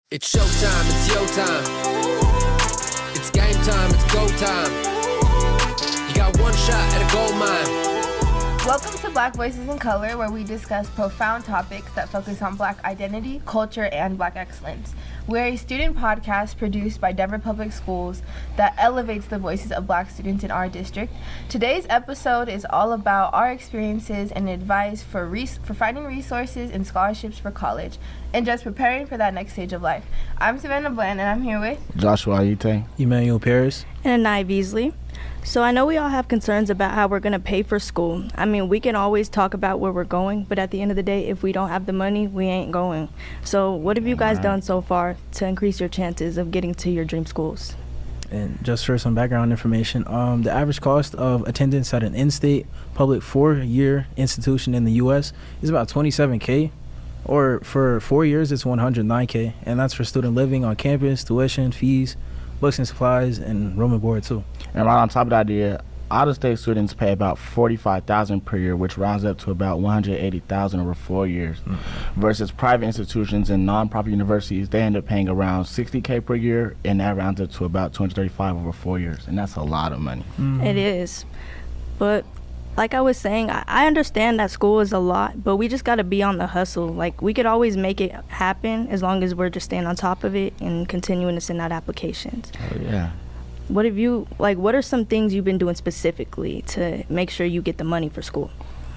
It's showtime, it's your time. It's game time, it's go time. You got one shot at a gold mine. Welcome to Black Voices in Color, where we discuss profound topics that focus on Black identity, culture, and Black excellence. We're a student podcast produced by Denver Public Schools that elevates the voices of Black students in our district. Today's episode is all about our experiences and advice for finding resources and scholarships for college and just preparing for that next stage of life. I'm Savannah Bland, and I'm here with Joshua Ayite, Emmanuel Paris, and Anai Beasley. So I know we all have concerns about how we're going to pay for school. I mean, we can always talk about where we're going, but at the end of the day, if we don't have the money, we ain't going. So what have you guys done so far to increase your chances of getting to your dream schools? and just for some background information, the average cost of attendance at an in-state public 4-year institution in the U.S. is about $27,000, or for 4 years, it's $109,000, and that's for student living on campus, tuition, fees, books and supplies, and room and board too. And right on top of that, out-of-state students pay about $45,000 per year, which rounds up to about $180,000 over 4 years. Versus private institutions and non-profit universities, they end up paying around $60,000 per year, and that rounds up to about $235,000 over 4 years, and that's a lot of money. It is, but like I was saying, I understand that school is a lot, but we just got to be on the hustle. Like, we could always make it happen as long as we're just staying on top of it and continuing to send out applications. Oh, yeah. What are some things you've been doing specifically to make sure you get the money for school?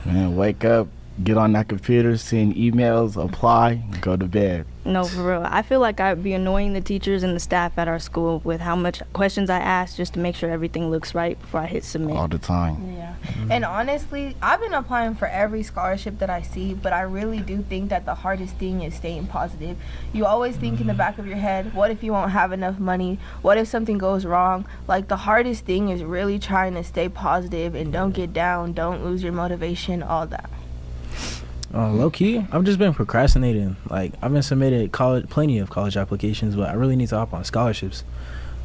Man, wake up, get on that computer, send emails, apply, go to bed. No, for real. I feel like I'd be annoying the teachers and the staff at our school with how much questions I ask just to make sure everything looks right before I hit submit. All the time. Yeah. And honestly, I've been applying for every scholarship that I see, but I really do think that the hardest thing is staying positive. You always think in the back of your head, what if you won't have enough money? What if something goes wrong? Like, the hardest thing is really trying to stay positive and don't get down, don't lose your motivation, all that. Low key, I've just been procrastinating. Like, I've been submitted plenty of college applications, but I really need to hop on scholarships.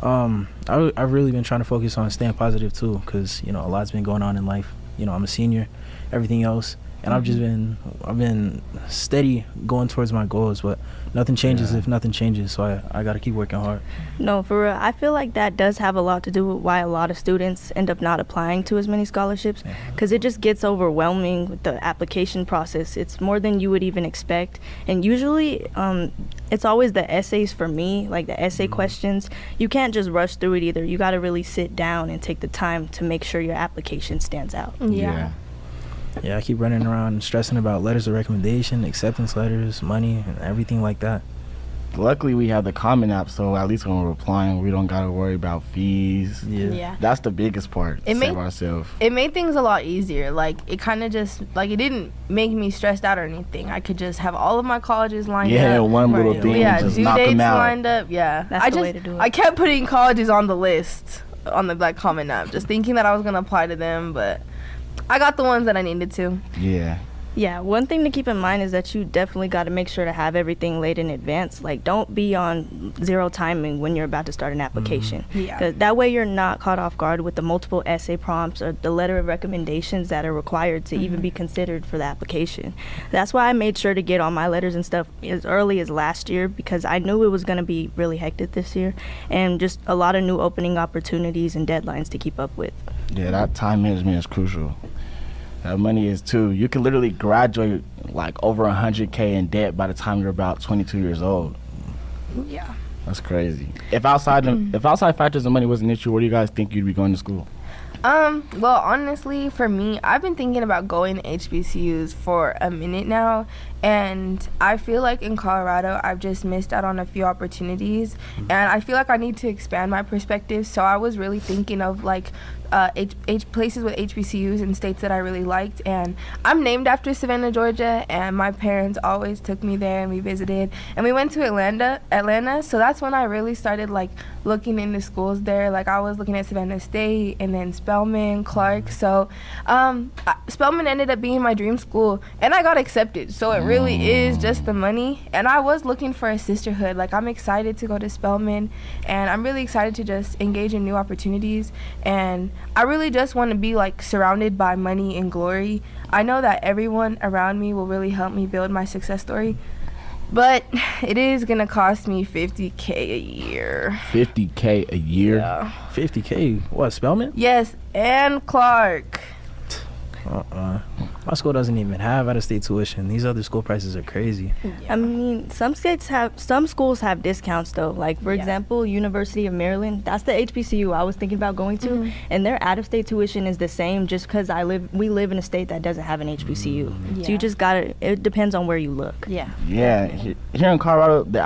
I've really been trying to focus on staying positive too, because a lot's been going on in life. I'm a senior, everything else, and I've been steady going towards my goals, but nothing changes if nothing changes. So I got to keep working hard. No, for real. I feel like that does have a lot to do with why a lot of students end up not applying to as many scholarships, because it just gets overwhelming with the application process. It's more than you would even expect, and usually it's always the essays for me, like the essay questions. You can't just rush through it either. You got to really sit down and take the time to make sure your application stands out. Yeah, I keep running around stressing about letters of recommendation, acceptance letters, money, and everything like that. Luckily, we have the Common App, so at least when we're applying, we don't got to worry about fees. Yeah. That's the biggest part, save ourselves. It made things a lot easier. Like, it kind of just, like, it didn't make me stressed out or anything. I could just have all of my colleges lined up. Yeah, one little thing, just due knock dates them out. lined up, That's the way to do it. I kept putting colleges on the list on the Black Common App, just thinking that I was going to apply to them, but I got the ones that I needed to. Yeah, one thing to keep in mind is that you definitely got to make sure to have everything laid in advance. Like, don't be on zero timing when you're about to start an application. That way you're not caught off guard with the multiple essay prompts or the letter of recommendations that are required to even be considered for the application. That's why I made sure to get all my letters and stuff as early as last year, because I knew it was going to be really hectic this year, and just a lot of new opening opportunities and deadlines to keep up with. Yeah, that time management is crucial. That money is too. You can literally graduate like over $100,000 in debt by the time you're about 22 years old. Yeah. That's crazy. If outside factors and money was an issue, where do you guys think you'd be going to school? Well, honestly, for me, I've been thinking about going to HBCUs for a minute now, and I feel like in Colorado, I've just missed out on a few opportunities, and I feel like I need to expand my perspective, so I was really thinking of, like, places with HBCUs in states that I really liked, and I'm named after Savannah, Georgia, and my parents always took me there, and we visited, and we went to Atlanta, so that's when I really started, like, looking into schools there. Like, I was looking at Savannah State, and then Spelman, Clark, so Spelman ended up being my dream school, and I got accepted, so it really is just the money, and I was looking for a sisterhood. Like, I'm excited to go to Spelman, and I'm really excited to just engage in new opportunities, and I really just want to be, like, surrounded by money and glory. I know that everyone around me will really help me build my success story, But it is gonna cost me $50K a year. $50K a year? Yeah. $50K? What, Spelman? Yes, and Clark. My school doesn't even have out-of-state tuition. These other school prices are crazy. Yeah. I mean, some schools have discounts though. Like for example, University of Maryland. That's the HBCU I was thinking about going to, and their out-of-state tuition is the same. Just because we live in a state that doesn't have an HBCU, so you just gotta. It depends on where you look. Yeah. Yeah, here in Colorado, the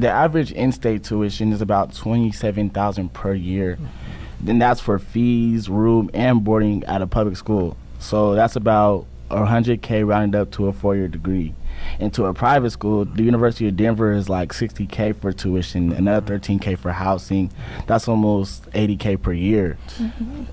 average in-state tuition is about $27,000 per year. Then that's for fees, room, and boarding at a public school. So that's about $100K rounded up to a 4-year degree. And to a private school, the University of Denver is like $60K for tuition, another $13K for housing. That's almost $80K per year.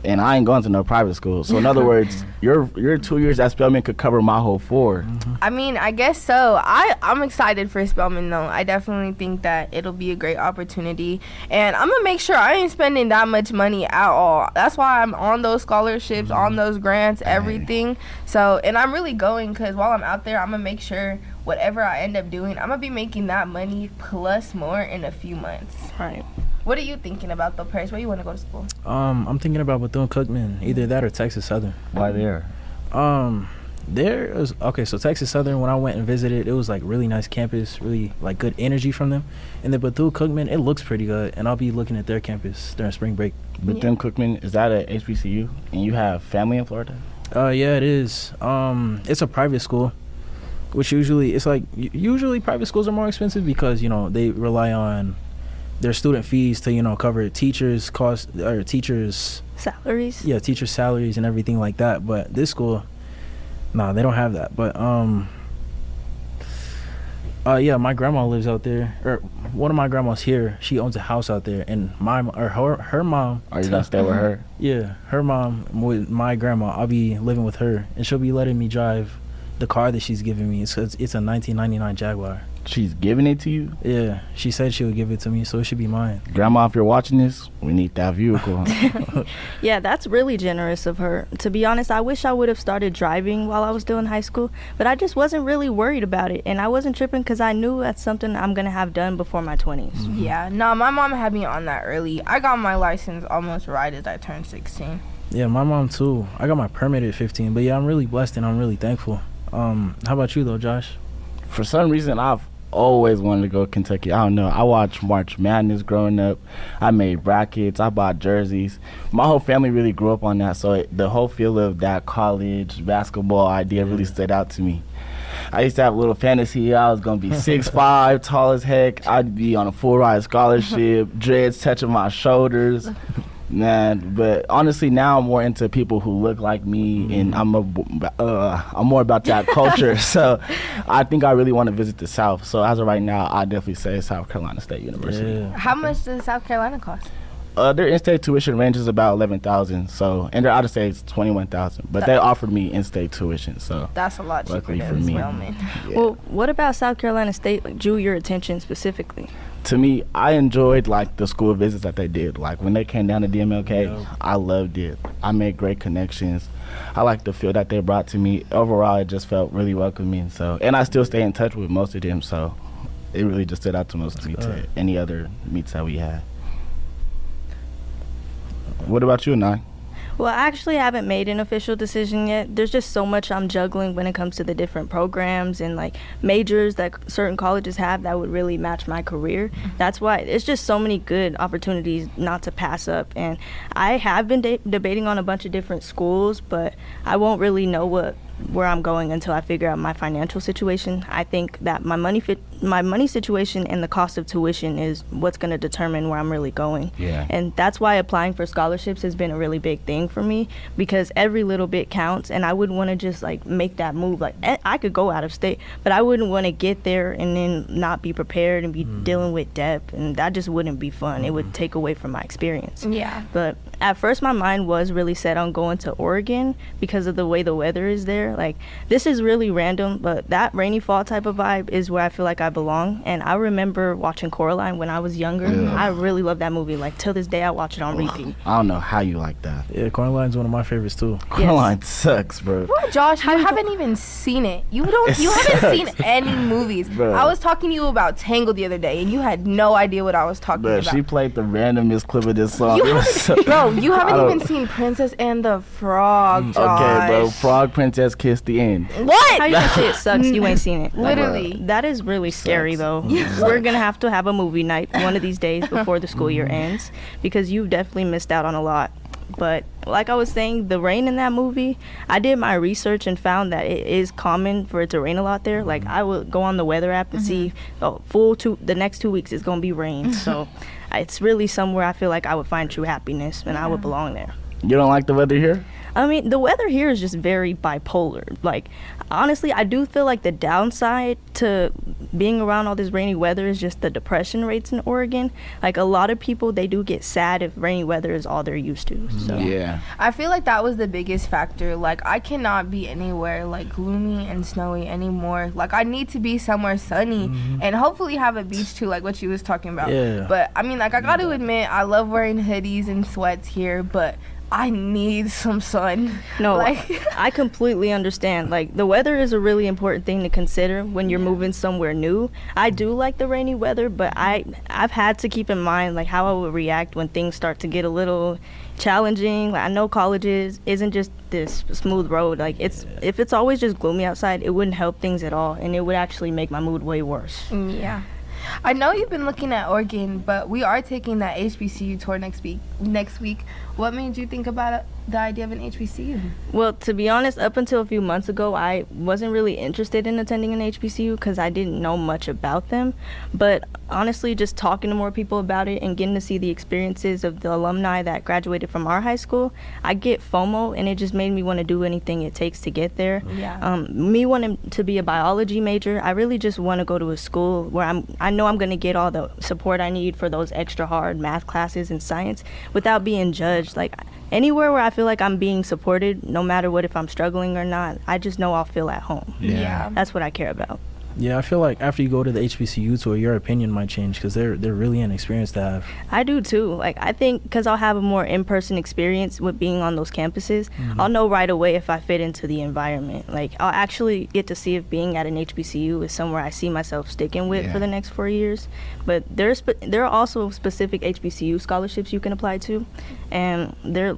And I ain't going to no private school. So in other words, your 2 years at Spelman could cover my whole 4. I mean, I guess so. I'm excited for Spelman though. I definitely think that it'll be a great opportunity, and I'm gonna make sure I ain't spending that much money at all. That's why I'm on those scholarships, on those grants, everything. So, and I'm really going because while I'm out there, I'm gonna make sure whatever I end up doing, I'm gonna be making that money plus more in a few months. Right. What are you thinking about though, Paris? Where you want to go to school? I'm thinking about Bethune-Cookman, either that or Texas Southern. Why there? There was so Texas Southern, when I went and visited, it was like really nice campus, really like good energy from them. And the Bethune-Cookman, it looks pretty good, and I'll be looking at their campus during spring break. Bethune-Cookman, is that a HBCU? And you have family in Florida? Yeah, it is. It's a private school, which usually private schools are more expensive because they rely on their student fees to cover teachers' costs or teachers' salaries. Yeah, teachers' salaries and everything like that. But this school, they don't have that. But yeah, my grandma lives out there, or one of my grandmas here. She owns a house out there, and her mom. Are you gonna stay with her? Yeah, her mom with my grandma. I'll be living with her, and she'll be letting me drive the car that she's giving me. It's a 1999 Jaguar. She's giving it to you? Yeah, she said she would give it to me, so it should be mine. Grandma, if you're watching this, we need that vehicle. Yeah, that's really generous of her. To be honest, I wish I would have started driving while I was still in high school, but I just wasn't really worried about it, and I wasn't tripping because I knew that's something I'm going to have done before my 20s. Yeah, no, my mom had me on that early. I got my license almost right as I turned 16. Yeah, my mom too. I got my permit at 15, but yeah, I'm really blessed and I'm really thankful. How about you though, Josh? For some reason, I've always wanted to go to Kentucky. I don't know. I watched March Madness growing up. I made brackets. I bought jerseys. My whole family really grew up on that. So the whole feel of that college basketball idea really stood out to me. I used to have a little fantasy. I was going to be 6'5", tall as heck. I'd be on a full ride scholarship, dreads touching my shoulders. Man, but honestly, now I'm more into people who look like me, and I'm more about that culture. So I think I really want to visit the South. So as of right now, I definitely say South Carolina State University. Yeah. How much does South Carolina cost? Their in-state tuition range is about $11,000. So, and their out-of-state is $21,000. But they offered me in-state tuition. So that's a lot cheaper luckily for than me. Spelman. Yeah. Well, what about South Carolina State drew your attention specifically? To me, I enjoyed the school visits that they did. Like when they came down to DMLK, I loved it. I made great connections. I liked the feel that they brought to me. Overall, it just felt really welcoming. So, and I still stay in touch with most of them. So, it really just stood out to most of me to any other meets that we had. What about you, Nai? Well, I actually haven't made an official decision yet. There's just so much I'm juggling when it comes to the different programs and majors that certain colleges have that would really match my career. That's why it's just so many good opportunities not to pass up. And I have been debating on a bunch of different schools, but I won't really know where I'm going until I figure out my financial situation. I think that my money situation and the cost of tuition is what's going to determine where I'm really going. Yeah. And that's why applying for scholarships has been a really big thing for me, because every little bit counts, and I wouldn't want to just make that move. I could go out of state, but I wouldn't want to get there and then not be prepared and be dealing with debt, and that just wouldn't be fun. It would take away from my experience. Yeah. But at first my mind was really set on going to Oregon because of the way the weather is there. This is really random, but that rainy fall type of vibe is where I feel like I belong. And I remember watching Coraline when I was younger. Yeah. I really love that movie. Like, till this day, I watch it on repeat. I don't know how you like that. Yeah, Coraline's one of my favorites too. Coraline sucks, bro. What, Josh? You haven't even seen it. You haven't seen any movies. Bro. I was talking to you about Tangled the other day, and you had no idea what I was talking But about. she played the randomest clip of this song. You It was so- Bro, you haven't I don't- even seen Princess and the Frog, Josh. Okay, bro. Frog Princess kissed the end. What? How you gonna say it sucks? You ain't seen it. Literally. That is really scary, though. We're gonna have to have a movie night one of these days before the school year ends, because you've definitely missed out on a lot. But like I was saying, the rain in that movie, I did my research and found that it is common for it to rain a lot there. Like, I would go on the weather app and see the next 2 weeks is gonna be rain. So it's really somewhere I feel like I would find true happiness, and I would belong there. You don't like the weather here? I mean, the weather here is just very bipolar. Like, honestly, I do feel like the downside to being around all this rainy weather is just the depression rates in Oregon. Like, a lot of people, they do get sad if rainy weather is all they're used to. So. Yeah. I feel like that was the biggest factor. Like, I cannot be anywhere like gloomy and snowy anymore. Like, I need to be somewhere sunny and hopefully have a beach too, like what you was talking about. Yeah. But I mean, like, I got to admit, I love wearing hoodies and sweats here, but I need some sun. No, like, I completely understand. Like, the weather is a really important thing to consider when you're moving somewhere new. I do like the rainy weather, but I've had to keep in mind like how I would react when things start to get a little challenging. Like, I know colleges isn't just this smooth road. Like, if it's always just gloomy outside, it wouldn't help things at all, and it would actually make my mood way worse. yeah. I know you've been looking at Oregon, but we are taking that HBCU tour next week. What made you think about the idea of an HBCU? Well, to be honest, up until a few months ago, I wasn't really interested in attending an HBCU because I didn't know much about them. But honestly, just talking to more people about it and getting to see the experiences of the alumni that graduated from our high school, I get FOMO, and it just made me want to do anything it takes to get there. Yeah. Me wanting to be a biology major, I really just want to go to a school where I know I'm going to get all the support I need for those extra hard math classes and science without being judged. Like, anywhere where I feel like I'm being supported, no matter what, if I'm struggling or not, I just know I'll feel at home. Yeah. That's what I care about. Yeah, I feel like after you go to the HBCU tour, your opinion might change because they're really an experience to have. I do too. Like, I think because I'll have a more in-person experience with being on those campuses, I'll know right away if I fit into the environment. Like, I'll actually get to see if being at an HBCU is somewhere I see myself sticking with for the next 4 years. But there are also specific HBCU scholarships you can apply to, and they're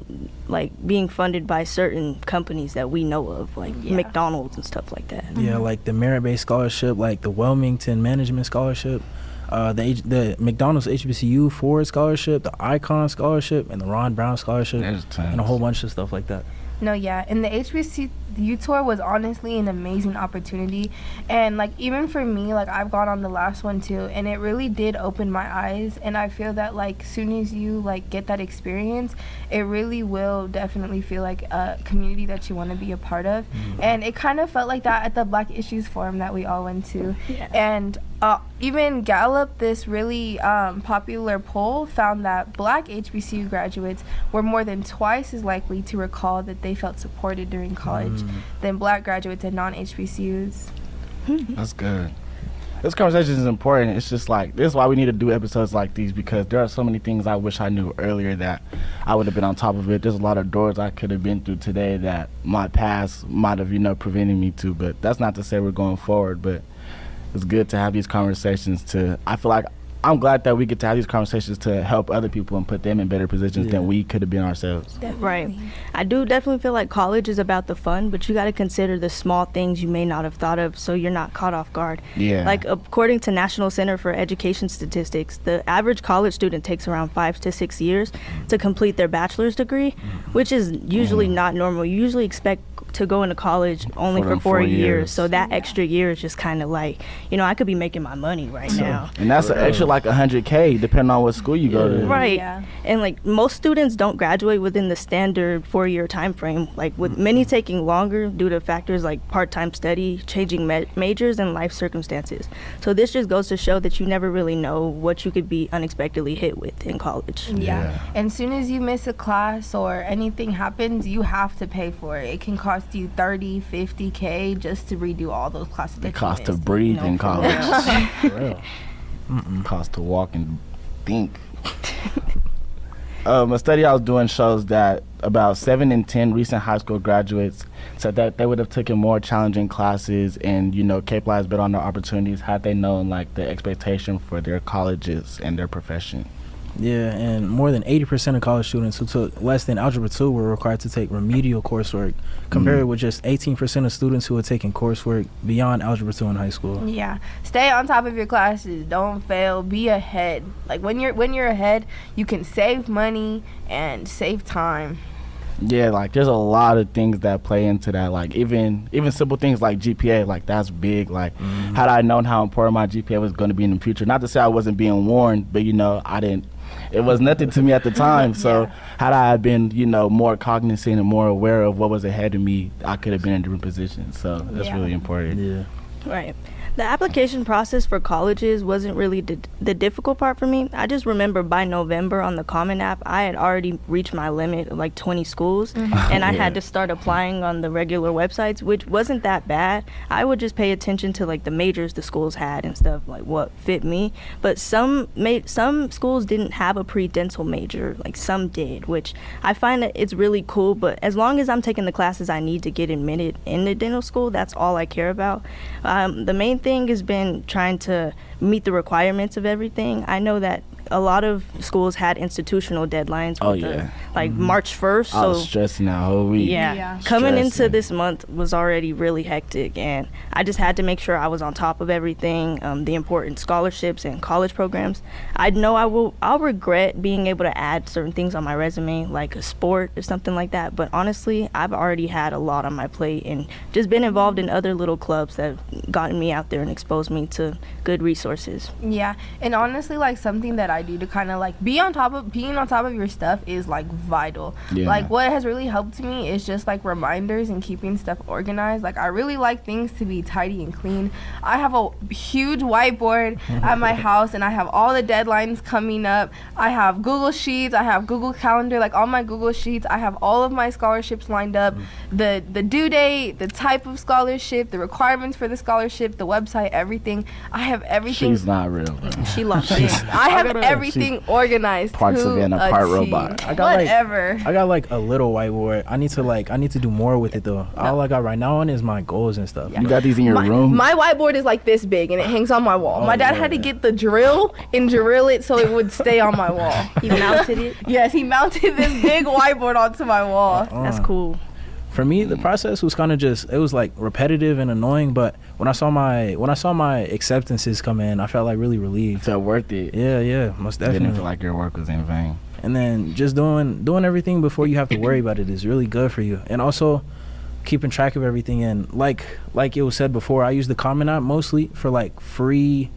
like being funded by certain companies that we know of, like McDonald's and stuff like that. Yeah, like the merit-based scholarship, like the Wilmington Management Scholarship, the McDonald's HBCU Ford Scholarship, the Icon Scholarship, and the Ron Brown Scholarship, and a whole bunch of stuff like that. No, yeah, and the HBCU tour was honestly an amazing opportunity, and like even for me, like I've gone on the last one too, and it really did open my eyes, and I feel that like soon as you like get that experience, it really will definitely feel like a community that you want to be a part of. And it kind of felt like that at the Black Issues Forum that we all went to. And even Gallup, this really popular poll, found that Black HBCU graduates were more than twice as likely to recall that they felt supported during college than Black graduates at non-HBCUs. That's good. This conversation is important. It's just like, this is why we need to do episodes like these, because there are so many things I wish I knew earlier that I would have been on top of it. There's a lot of doors I could have been through today that my past might have, prevented me to. But that's not to say we're going forward, but it's good to have these conversations I feel like I'm glad that we get to have these conversations to help other people and put them in better positions than we could have been ourselves. Right. I do definitely feel like college is about the fun, but you got to consider the small things you may not have thought of so you're not caught off guard. Yeah. Like, according to National Center for Education Statistics, the average college student takes around 5 to 6 years to complete their bachelor's degree, which is usually not normal. You usually expect to go into college only for 4 years. So that extra year is just kind of like, I could be making my money right now. And that's an extra like $100K depending on what school you go to. Right. Yeah. And like most students don't graduate within the standard 4-year time frame, like with many taking longer due to factors like part-time study, changing majors, and life circumstances. So this just goes to show that you never really know what you could be unexpectedly hit with in college. Yeah. And as soon as you miss a class or anything happens, you have to pay for it. It can cost you 30, 50K just to redo all those classes. The cost to breathe in college. For real. Cost to walk and think. A study I was doing shows that about 7 in 10 recent high school graduates said that they would have taken more challenging classes and, capitalized better on their opportunities had they known like the expectation for their colleges and their profession. Yeah, and more than 80% of college students who took less than Algebra 2 were required to take remedial coursework, compared with just 18% of students who were taking coursework beyond Algebra 2 in high school. Yeah. Stay on top of your classes. Don't fail. Be ahead. Like when you're ahead, you can save money and save time. Yeah, like there's a lot of things that play into that. Like even simple things like GPA, like that's big. Like had I known how important my GPA was going to be in the future, not to say I wasn't being warned, but I didn't. It was nothing to me at the time. So had I been, more cognizant and more aware of what was ahead of me, I could have been in different positions. So that's really important. Yeah. Right. The application process for colleges wasn't really the difficult part for me. I just remember by November on the Common App, I had already reached my limit of like 20 schools, and I had to start applying on the regular websites, which wasn't that bad. I would just pay attention to like the majors the schools had and stuff, like what fit me. But some schools didn't have a pre-dental major, like some did, which I find that it's really cool. But as long as I'm taking the classes I need to get admitted in the dental school, that's all I care about. The main thing has been trying to meet the requirements of everything. I know that a lot of schools had institutional deadlines with March 1st. I was stressing that whole week. Yeah. Coming into this month was already really hectic, and I just had to make sure I was on top of everything, the important scholarships and college programs. I know I'll regret being able to add certain things on my resume, like a sport or something like that, but honestly, I've already had a lot on my plate and just been involved in other little clubs that have gotten me out there and exposed me to good resources. Yeah, and honestly, like something that I do to kind of like being on top of your stuff is like vital. Like what has really helped me is just like reminders and keeping stuff organized. Like I really like things to be tidy and clean. I have a huge whiteboard at my house, and I have all the deadlines coming up. I have Google Sheets, I have Google Calendar. Like on my Google Sheets, I have all of my scholarships lined up, the due date, the type of scholarship, the requirements for the scholarship, the website, everything. I have everything. She's not real, bro. She locked in. I have everything organized. Part to Savannah, a part T. robot. I got Whatever. I got like a little whiteboard. I need to do more with it though. All I got right now on is my goals and stuff. You got these in your room? My whiteboard is like this big, and it hangs on my wall. My dad had to get the drill and drill it so it would stay on my wall. He mounted it. Yes, he mounted this big whiteboard onto my wall. That's cool. For me, the process was kind of it was like repetitive and annoying, but when I saw my acceptances come in, I felt like really relieved. So worth it. Yeah, most definitely. Didn't feel like your work was in vain. And then just doing everything before you have to worry about it is really good for you. And also keeping track of everything. And like it was said before, I use the Common App mostly for like free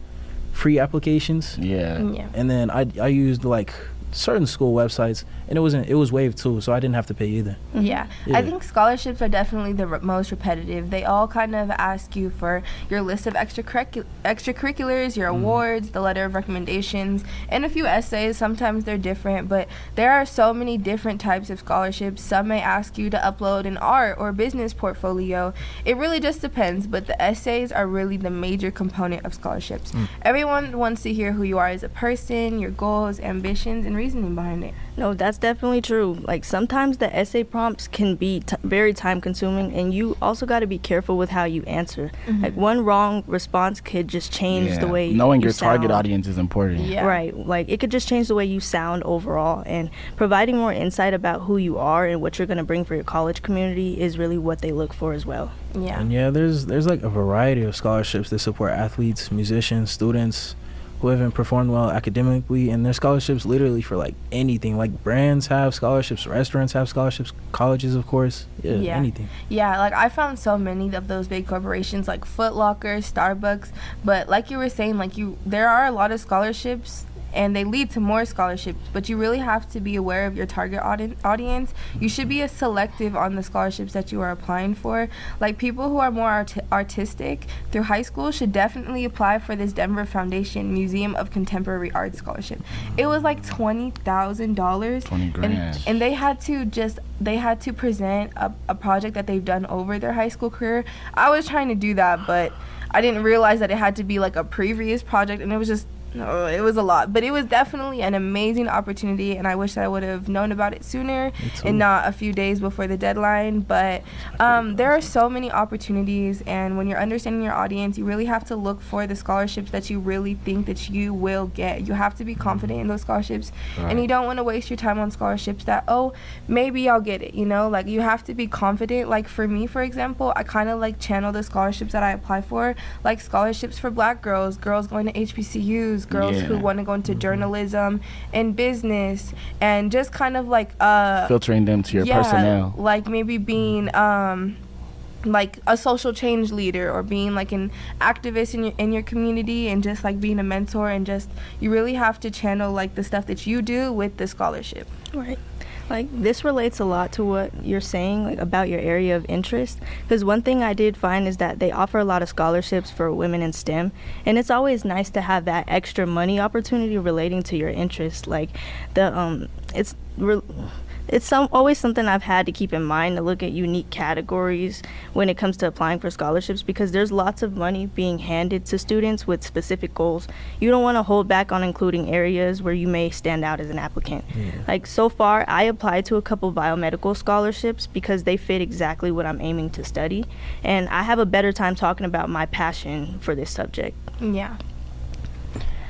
applications. Yeah. And then I used like certain school websites, and it was waived too, so I didn't have to pay either. Yeah. I think scholarships are definitely the most repetitive. They all kind of ask you for your list of extracurriculars, your awards, the letter of recommendations, and a few essays. Sometimes they're different, but there are so many different types of scholarships. Some may ask you to upload an art or business portfolio. It really just depends, but the essays are really the major component of scholarships. Everyone wants to hear who you are as a person, your goals, ambitions, and reasoning behind it. No, that's definitely true. Like sometimes the essay prompts can be very time consuming, and you also got to be careful with how you answer. Like one wrong response could just change the way knowing you your sound. target audience is important. Yeah. Right. Like it could just change the way you sound overall, and providing more insight about who you are and what you're going to bring for your college community is really what they look for as well. Yeah. And there's like a variety of scholarships that support athletes, musicians, students, who haven't performed well academically, and there's scholarships literally for like anything. Like brands have scholarships, restaurants have scholarships, colleges, of course, anything. Yeah, like I found so many of those big corporations like Foot Locker, Starbucks, but like you were saying, like there are a lot of scholarships and they lead to more scholarships, but you really have to be aware of your target audience. You should be selective on the scholarships that you are applying for. Like people who are more artistic through high school should definitely apply for this Denver Foundation Museum of Contemporary Art Scholarship. It was like $20,000. 20 grand. And they had to present a project that they've done over their high school career. I was trying to do that, but I didn't realize that it had to be like a previous project, and it was a lot, but it was definitely an amazing opportunity, and I wish that I would have known about it sooner and not a few days before the deadline. But there are so many opportunities, and when you're understanding your audience, you really have to look for the scholarships that you really think that you will get. You have to be confident in those scholarships, and you don't want to waste your time on scholarships that, oh, maybe I'll get it, like you have to be confident. Like for me, for example, I kind of like channel the scholarships that I apply for, like scholarships for Black girls going to HBCUs, girls who want to go into journalism and business, and just kind of like filtering them to your personnel, like maybe being like a social change leader, or being like an activist in your community, and just like being a mentor, and just you really have to channel like the stuff that you do with the scholarship. Right. Like this relates a lot to what you're saying, like about your area of interest, because one thing I did find is that they offer a lot of scholarships for women in STEM, and it's always nice to have that extra money opportunity relating to your interest. Like it's always something I've had to keep in mind, to look at unique categories when it comes to applying for scholarships, because there's lots of money being handed to students with specific goals. You don't want to hold back on including areas where you may stand out as an applicant. Like so far, I applied to a couple biomedical scholarships because they fit exactly what I'm aiming to study, and I have a better time talking about my passion for this subject. Yeah.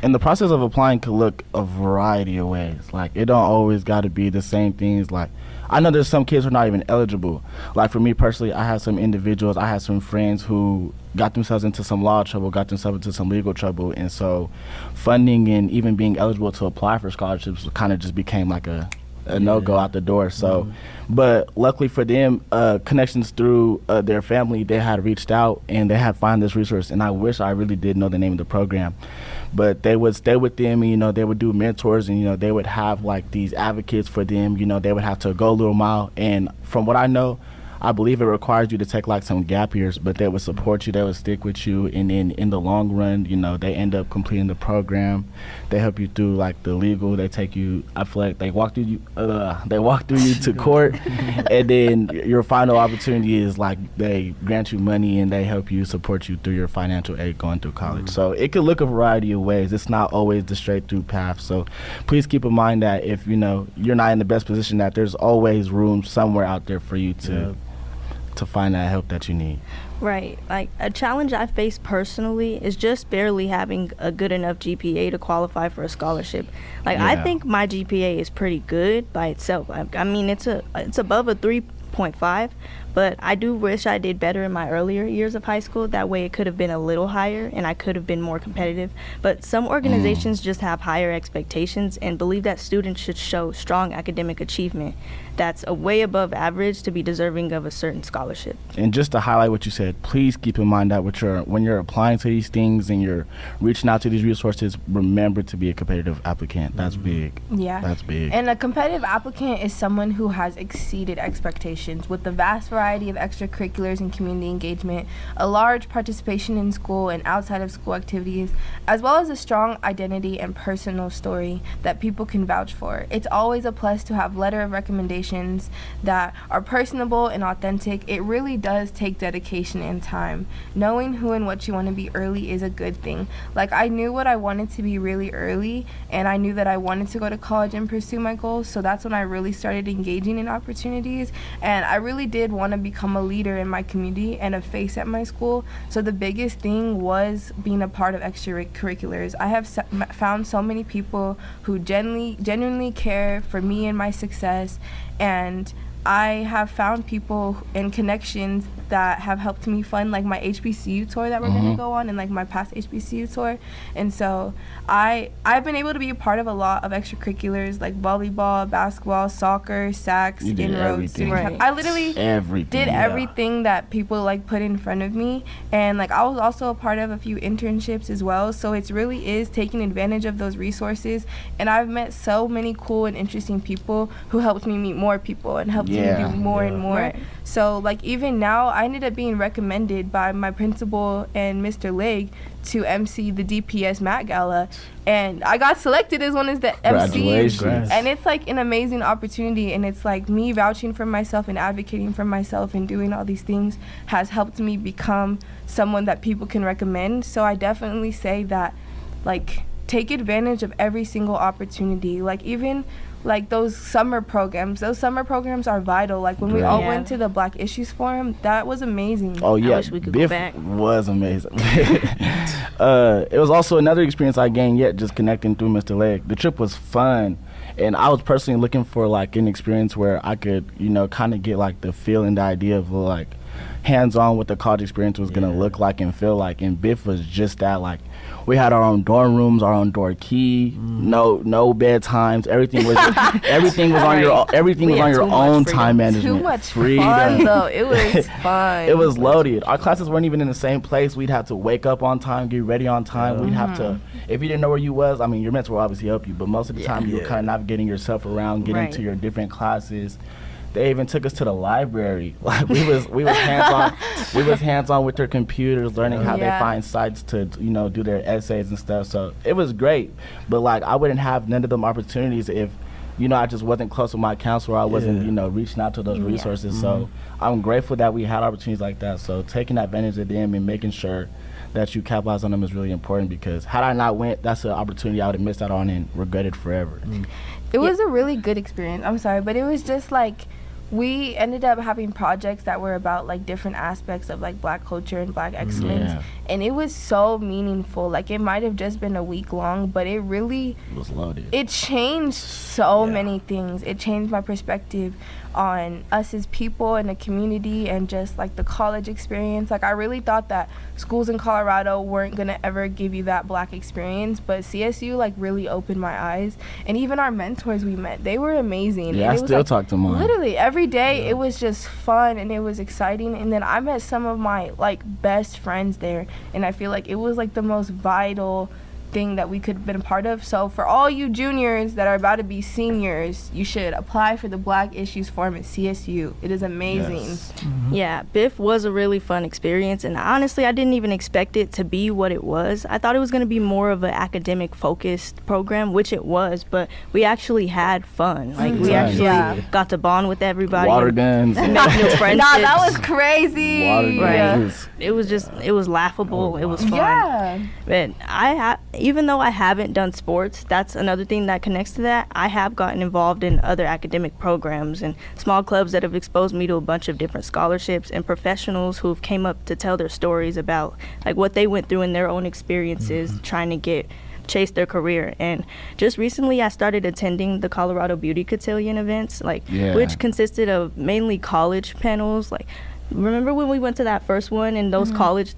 And the process of applying could look a variety of ways. Like, it don't always got to be the same things. Like, I know there's some kids who are not even eligible. Like, for me personally, I have some individuals, I have some friends who got themselves into some law trouble, got themselves into some legal trouble, and so funding and even being eligible to apply for scholarships kind of just became like a no-go out the door. So, but luckily for them, connections through their family, they had reached out and they had found this resource, and I wish I really did know the name of the program. But they would stay with them, and they would do mentors, and they would have like these advocates for them. They would have to go a little mile, and from what I know, I believe it requires you to take like some gap years, but they would support you, they would stick with you, and then in the long run, they end up completing the program. They help you through like the legal. They take you. I feel like they walk through you. They walk through you to court, and then your final opportunity is like they grant you money and they help you, support you through your financial aid going through college. So it could look a variety of ways. It's not always the straight through path. So please keep in mind that if you're not in the best position, that there's always room somewhere out there for you to find that help that you need. Right. Like a challenge I face personally is just barely having a good enough GPA to qualify for a scholarship. Like I think my GPA is pretty good by itself. I mean, it's above a 3.5, but I do wish I did better in my earlier years of high school. That way it could have been a little higher and I could have been more competitive. But some organizations just have higher expectations and believe that students should show strong academic achievement that's a way above average to be deserving of a certain scholarship. And just to highlight what you said, please keep in mind that when you're applying to these things and you're reaching out to these resources, remember to be a competitive applicant. That's big. Yeah. That's big. And a competitive applicant is someone who has exceeded expectations with the vast variety of extracurriculars and community engagement, a large participation in school and outside of school activities, as well as a strong identity and personal story that people can vouch for. It's always a plus to have letter of recommendations that are personable and authentic. It really does take dedication and time. Knowing who and what you want to be early is a good thing. Like, I knew what I wanted to be really early, and I knew that I wanted to go to college and pursue my goals, so that's when I really started engaging in opportunities, and I really did want to become a leader in my community and a face at my school. So the biggest thing was being a part of extracurriculars. I have found so many people who genuinely care for me and my success, and I have found people and connections that have helped me fund like my HBCU tour that we're gonna go on, and like my past HBCU tour. And so I've been able to be a part of a lot of extracurriculars like volleyball, basketball, soccer, sax, inroads. I literally did everything that people like put in front of me, and like I was also a part of a few internships as well. So it really is taking advantage of those resources, and I've met so many cool and interesting people who helped me meet more people and helped me do more and more. Right. So like even now, I ended up being recommended by my principal and Mr. Legg to MC the DPS Met Gala, and I got selected as one of the MCs. And it's like an amazing opportunity, and it's like me vouching for myself and advocating for myself and doing all these things has helped me become someone that people can recommend. So I definitely say that like take advantage of every single opportunity. Like even like those summer programs are vital. Like when we all went to the Black Issues Forum, that was amazing. Oh yeah, I wish we could go back. Was amazing. It was also another experience I gained just connecting through Mr. Legg. The trip was fun, and I was personally looking for like an experience where I could, you know, kind of get like the feel and the idea of like hands-on what the college experience was gonna look like and feel like. And BIF was just that. Like we had our own dorm rooms, our own door key, no bedtimes. Everything was on your own time management. Too much fun though. It was fun. It was loaded. Our classes weren't even in the same place. We'd have to wake up on time, get ready on time. We'd have to, if you didn't know where you was, I mean, your mentors will obviously help you, but most of the time you were kind of navigating yourself around, getting to your different classes. They even took us to the library. Like we was hands on with their computers, learning how they find sites to, you know, do their essays and stuff. So it was great. But like I wouldn't have none of them opportunities if, you know, I just wasn't close with my counselor. I wasn't, you know, reaching out to those resources. So I'm grateful that we had opportunities like that. So taking advantage of them and making sure that you capitalize on them is really important, because had I not went, that's an opportunity I would have missed out on and regretted forever. It was a really good experience. I'm sorry, but it was just like we ended up having projects that were about like different aspects of like Black culture and Black excellence, and it was so meaningful. Like it might have just been a week long, but it really was loaded. It changed so many things. It changed my perspective on us as people in the community and just like the college experience. Like I really thought that schools in Colorado weren't gonna ever give you that Black experience, but CSU like really opened my eyes. And even our mentors we met, they were amazing. Yeah, and I still talk to mine. Literally every day. It was just fun and it was exciting. And then I met some of my like best friends there, and I feel like it was like the most vital thing that we could have been a part of. So for all you juniors that are about to be seniors, you should apply for the Black Issues Forum at CSU. It is amazing. Yeah, BIF was a really fun experience, and honestly I didn't even expect it to be what it was. I thought it was going to be more of an academic focused program, which it was, but we actually had fun. Like we actually got to bond with everybody. Water guns. Make new friendships. Nah, that was crazy. Water guns. It was laughable. It was fun. But even though I haven't done sports, that's another thing that connects to that. I have gotten involved in other academic programs and small clubs that have exposed me to a bunch of different scholarships and professionals who've came up to tell their stories about like what they went through in their own experiences trying to chase their career. And just recently I started attending the Colorado Beauty Cotillion events, which consisted of mainly college panels. Like remember when we went to that first one and those college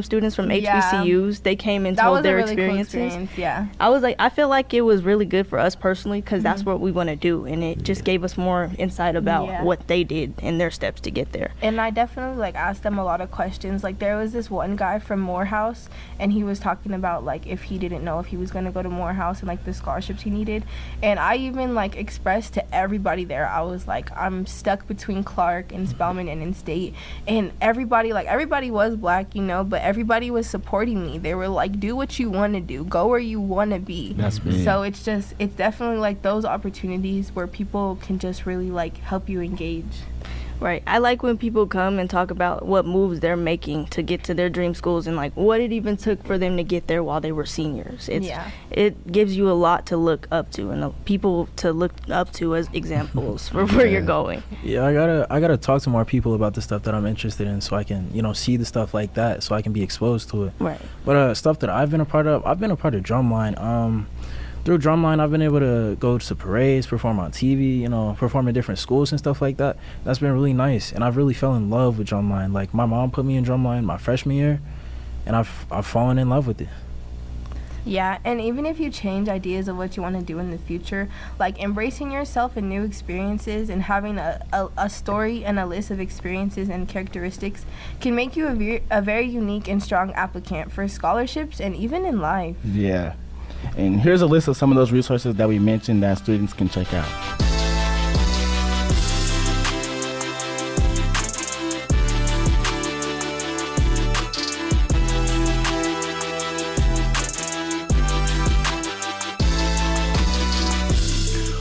students from HBCUs, they came and told their experiences. Cool experience, I was like, I feel like it was really good for us personally, because that's what we want to do, and it just gave us more insight about what they did and their steps to get there. And I definitely like asked them a lot of questions. Like there was this one guy from Morehouse, and he was talking about like if he didn't know if he was going to go to Morehouse and like the scholarships he needed. And I even like expressed to everybody there, I was like, I'm stuck between Clark and Spelman and in-state. And everybody was Black, you know, but everybody was supporting me. They were like, do what you want to do, go where you want to be. That's big. So it's definitely like those opportunities where people can just really like help you engage. Right. I like when people come and talk about what moves they're making to get to their dream schools and like what it even took for them to get there while they were seniors. It gives you a lot to look up to and people to look up to as examples for where you're going. Yeah, I gotta talk to more people about the stuff that I'm interested in, so I can, you know, see the stuff like that, so I can be exposed to it. Right. But stuff that I've been a part of Drumline. Through drumline, I've been able to go to parades, perform on TV, perform in different schools and stuff like that. That's been really nice, and I've really fell in love with drumline. Like, my mom put me in drumline my freshman year, and I've fallen in love with it. Yeah, and even if you change ideas of what you want to do in the future, like embracing yourself and new experiences and having a story and a list of experiences and characteristics can make you a very unique and strong applicant for scholarships and even in life. Yeah. And here's a list of some of those resources that we mentioned that students can check out.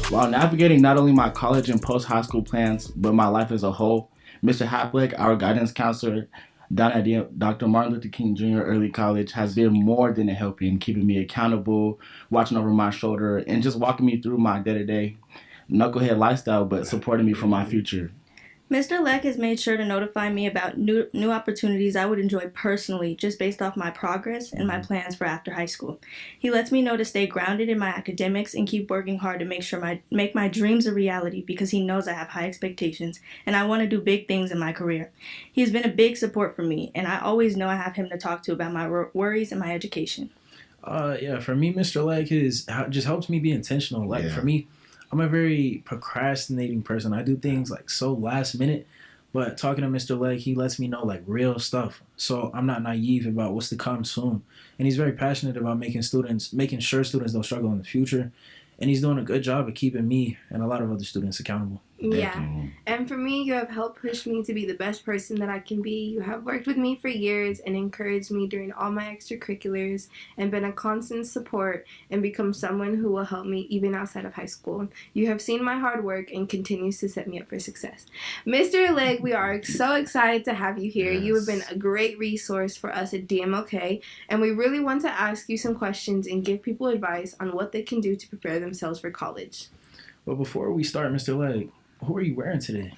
While navigating not only my college and post-high school plans, but my life as a whole, Mr. Hap Legg, our guidance counselor down at Dr. Martin Luther King Jr. Early College, has been more than a helping, keeping me accountable, watching over my shoulder, and just walking me through my day-to-day knucklehead lifestyle, but supporting me for my future. Mr. Legg has made sure to notify me about new opportunities I would enjoy personally just based off my progress and my plans for after high school. He lets me know to stay grounded in my academics and keep working hard to make my dreams a reality because he knows I have high expectations and I want to do big things in my career. He has been a big support for me, and I always know I have him to talk to about my worries and my education. For me, Mr. Legg just helps me be intentional. For me, I'm a very procrastinating person. I do things like so last minute, but talking to Mr. Legg, he lets me know like real stuff. So I'm not naive about what's to come soon. And he's very passionate about making sure students don't struggle in the future. And he's doing a good job of keeping me and a lot of other students accountable. Yeah. And for me, you have helped push me to be the best person that I can be. You have worked with me for years and encouraged me during all my extracurriculars and been a constant support and become someone who will help me even outside of high school. You have seen my hard work and continues to set me up for success. Mr. Legg, we are so excited to have you here. Yes. You have been a great resource for us at DMLK, and we really want to ask you some questions and give people advice on what they can do to prepare themselves for college. Well, before we start, Mr. Legg, who are you wearing today?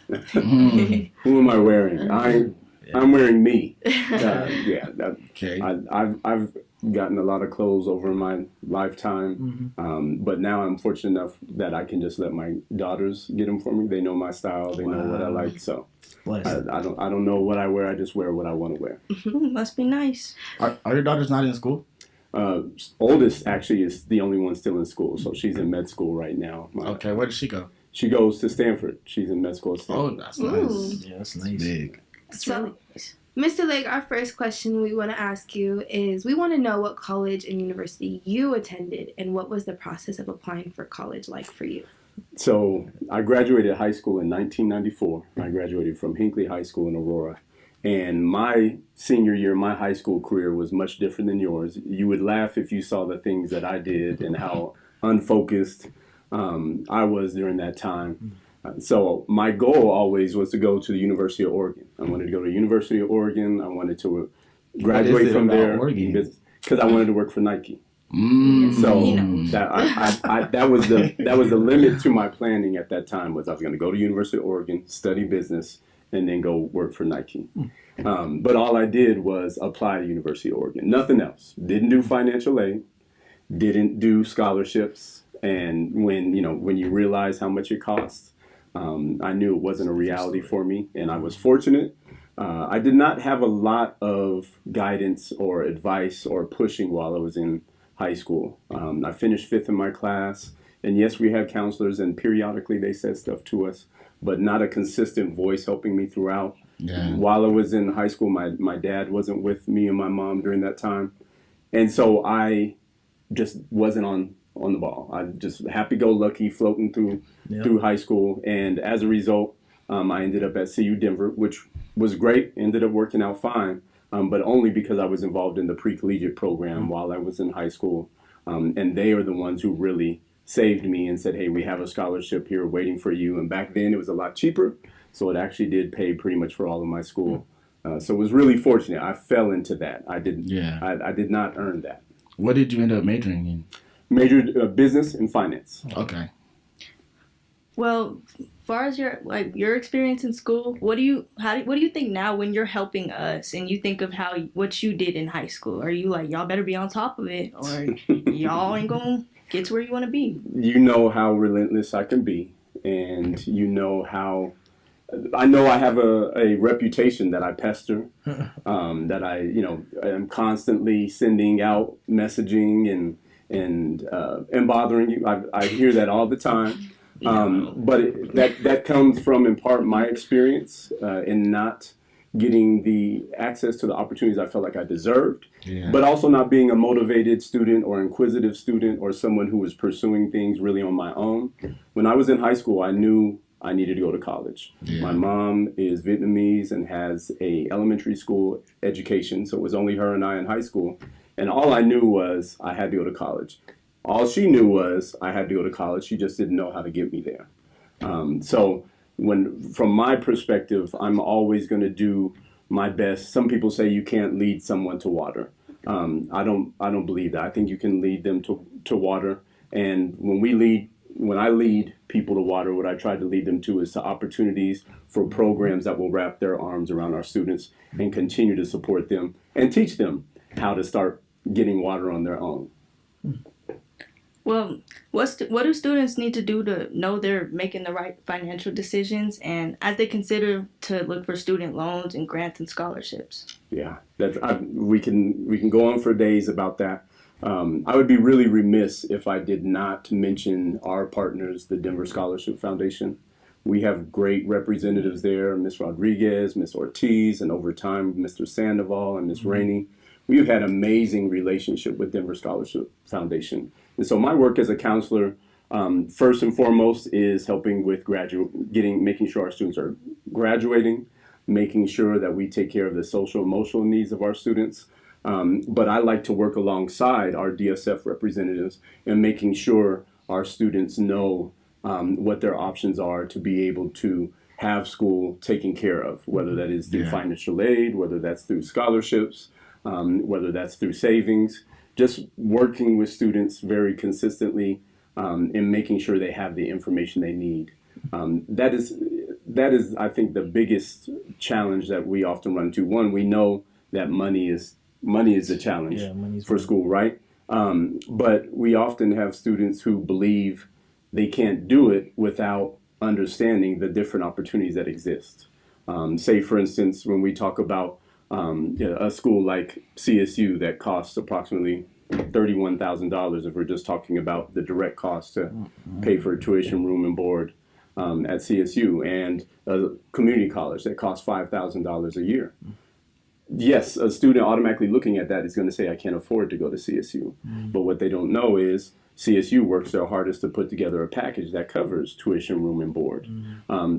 Who am I wearing? I'm wearing me. Okay. I've gotten a lot of clothes over my lifetime, but now I'm fortunate enough that I can just let my daughters get them for me. They know my style. They know what I like. So I don't know what I wear. I just wear what I want to wear. Must be nice. Are your daughters not in school? Oldest actually is the only one still in school, so she's in med school right now. Okay, where does she go? She goes to Stanford. She's in med school at Stanford. Oh, that's nice. Yeah, that's nice. Big. That's really nice. Mr. Legg, our first question we want to ask you is, we want to know what college and university you attended and what was the process of applying for college like for you? So I graduated high school in 1994. I graduated from Hinckley High School in Aurora. And my senior year, my high school career was much different than yours. You would laugh if you saw the things that I did and how unfocused I was during that time. So my goal always was to go to the University of Oregon. I wanted to go to the University of Oregon. I wanted to graduate from there because I wanted to work for Nike. So that was the limit to my planning at that time. Was I was going to go to University of Oregon, study business, and then go work for Nike. But all I did was apply to University of Oregon. Nothing else. Didn't do financial aid. Didn't do scholarships. And when you realize how much it costs, I knew it wasn't a reality for me. And I was fortunate. I did not have a lot of guidance or advice or pushing while I was in high school. I finished fifth in my class. And yes, we had counselors, and periodically they said stuff to us, but not a consistent voice helping me throughout. Yeah. While I was in high school, my dad wasn't with me and my mom during that time. And so I just wasn't on the ball. I just happy-go-lucky floating through high school. And as a result, I ended up at CU Denver, which was great, ended up working out fine, but only because I was involved in the pre-collegiate program while I was in high school. And they are the ones who really saved me and said, hey, we have a scholarship here waiting for you. And back then it was a lot cheaper, so it actually did pay pretty much for all of my school. So it was really fortunate. I fell into that. I did not earn that. What did you end up majoring in? Majored business and finance. Okay. Well, as far as your experience in school, what do you think now when you're helping us and you think of what you did in high school? Are you like, y'all better be on top of it, or y'all ain't gonna get to where you want to be. You know how relentless I can be, and you know how I know I have a reputation that I pester, that I am constantly sending out messaging and bothering you. I hear that all the time. But that comes from, in part, my experience in not getting the access to the opportunities I felt like I deserved, but also not being a motivated student or inquisitive student or someone who was pursuing things really on my own. When I was in high school, I knew I needed to go to college. My mom is Vietnamese and has a elementary school education, so it was only her and I in high school. And all I knew was I had to go to college. All she knew was I had to go to college. She just didn't know how to get me there. So from my perspective, I'm always going to do my best. Some people say you can't lead someone to water. I don't believe that. I think you can lead them to water. And when I lead people to water, what I try to lead them to is to opportunities for programs that will wrap their arms around our students and continue to support them and teach them how to start getting water on their own. Well, what do students need to do to know they're making the right financial decisions, and as they consider to look for student loans and grants and scholarships? Yeah, we can go on for days about that. I would be really remiss if I did not mention our partners, the Denver Scholarship Foundation. We have great representatives there, Ms. Rodriguez, Ms. Ortiz, and over time, Mr. Sandoval and Ms. Rainey. We've had an amazing relationship with Denver Scholarship Foundation. And so my work as a counselor, first and foremost, is helping with making sure our students are graduating, making sure that we take care of the social emotional needs of our students. But I like to work alongside our DSF representatives and making sure our students know what their options are to be able to have school taken care of, whether that is through financial aid, whether that's through scholarships, whether that's through savings. Just working with students very consistently and making sure they have the information they need. That is, I think, the biggest challenge that we often run into. One, we know that money is a challenge for school, right? But we often have students who believe they can't do it without understanding the different opportunities that exist. Say, for instance, when we talk about a school like CSU that costs approximately $31,000 if we're just talking about the direct cost to pay for tuition, room, and board at CSU, and a community college that costs $5,000 a year. Yes, a student automatically looking at that is going to say, I can't afford to go to CSU. But what they don't know is CSU works their hardest to put together a package that covers tuition, room, and board.